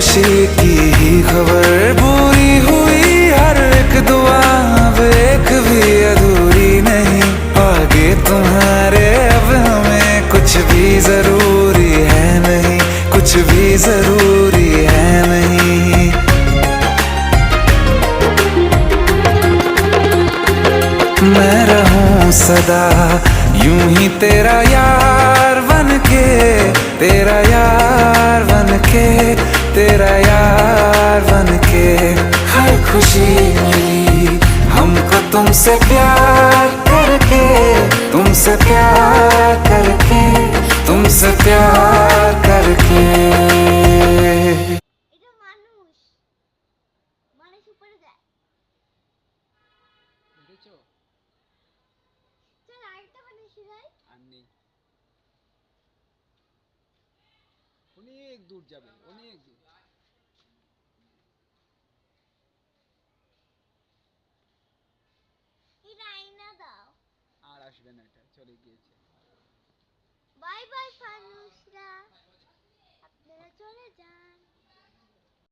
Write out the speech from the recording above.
खुशी की ही खबर, पूरी हुई हर एक दुआ, अब एक भी अधूरी नहीं। आगे तुम्हारे अब हमें कुछ भी जरूरी है नहीं, कुछ भी जरूरी है नहीं। मैं रहूं सदा यूं ही तेरा यार बनके, तेरा यार बनके, तेरा यार बनके। हर खुशी मिली हमको तुमसे प्यार करके, तुमसे प्यार करके, तुमसे प्यार करके। এটা মানুষ, মানুষ উপরে যায়। দেখেছো? চল আরেকটা বানাইছি ভাই। আর নেই, অনেক দূর যাবে, অনেক দূর। এটা আইনা দাও। আর আসবে না, এটা চলে গিয়েছে। বাই বাই ফানুসরা, আপনারা চলে যান।